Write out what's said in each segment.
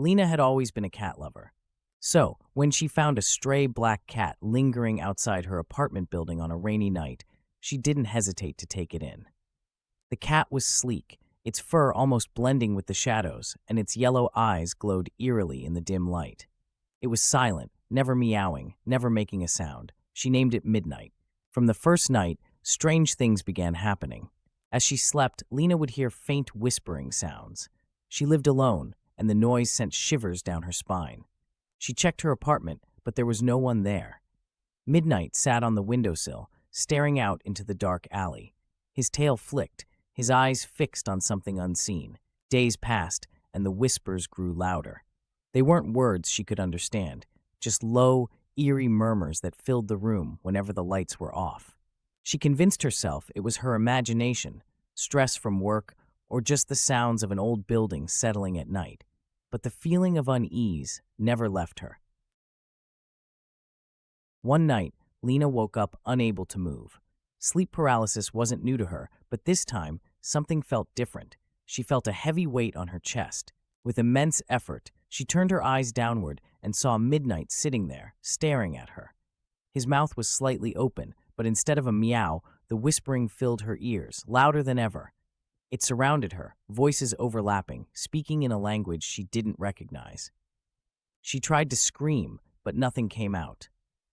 Lena had always been a cat lover. So, when she found a stray black cat lingering outside her apartment building on a rainy night, she didn't hesitate to take it in. The cat was sleek, its fur almost blending with the shadows, and its yellow eyes glowed eerily in the dim light. It was silent, never meowing, never making a sound. She named it Midnight. From the first night, strange things began happening. As she slept, Lena would hear faint whispering sounds. She lived alone, and the noise sent shivers down her spine. She checked her apartment, but there was no one there. Midnight sat on the windowsill, staring out into the dark alley. His tail flicked, his eyes fixed on something unseen. Days passed, and the whispers grew louder. They weren't words she could understand, just low, eerie murmurs that filled the room whenever the lights were off. She convinced herself it was her imagination, stress from work, or just the sounds of an old building settling at night. But the feeling of unease never left her. One night, Lena woke up unable to move. Sleep paralysis wasn't new to her, but this time, something felt different. She felt a heavy weight on her chest. With immense effort, she turned her eyes downward and saw Midnight sitting there, staring at her. His mouth was slightly open, but instead of a meow, the whispering filled her ears, louder than ever. It surrounded her, voices overlapping, speaking in a language she didn't recognize. She tried to scream, but nothing came out.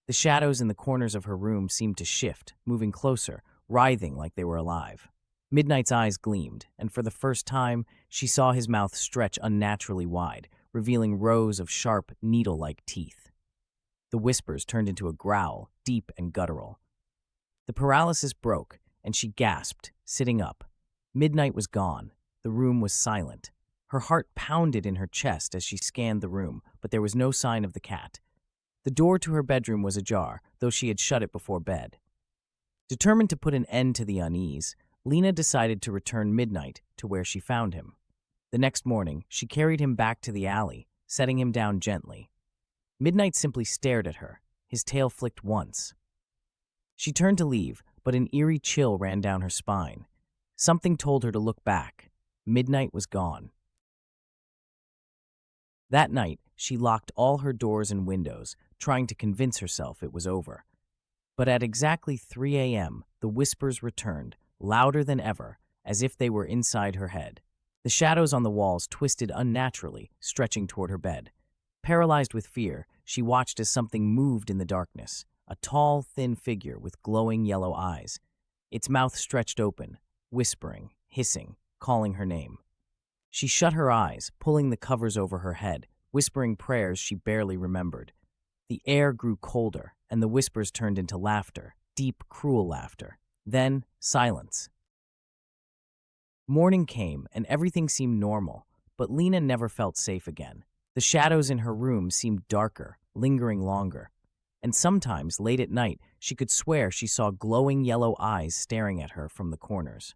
The shadows in the corners of her room seemed to shift, moving closer, writhing like they were alive. Midnight's eyes gleamed, and for the first time, she saw his mouth stretch unnaturally wide, revealing rows of sharp, needle-like teeth. The whispers turned into a growl, deep and guttural. The paralysis broke, and she gasped, sitting up. Midnight was gone. The room was silent. Her heart pounded in her chest as she scanned the room, but there was no sign of the cat. The door to her bedroom was ajar, though she had shut it before bed. Determined to put an end to the unease, Lena decided to return Midnight to where she found him. The next morning, she carried him back to the alley, setting him down gently. Midnight simply stared at her. His tail flicked once. She turned to leave, but an eerie chill ran down her spine. Something told her to look back. Midnight was gone. That night, she locked all her doors and windows, trying to convince herself it was over. But at exactly 3 a.m., the whispers returned, louder than ever, as if they were inside her head. The shadows on the walls twisted unnaturally, stretching toward her bed. Paralyzed with fear, she watched as something moved in the darkness, a tall, thin figure with glowing yellow eyes. Its mouth stretched open, whispering, hissing, calling her name. She shut her eyes, pulling the covers over her head, whispering prayers she barely remembered. The air grew colder, and the whispers turned into laughter, deep, cruel laughter. Then, silence. Morning came, and everything seemed normal, but Lena never felt safe again. The shadows in her room seemed darker, lingering longer. And sometimes, late at night, she could swear she saw glowing yellow eyes staring at her from the corners.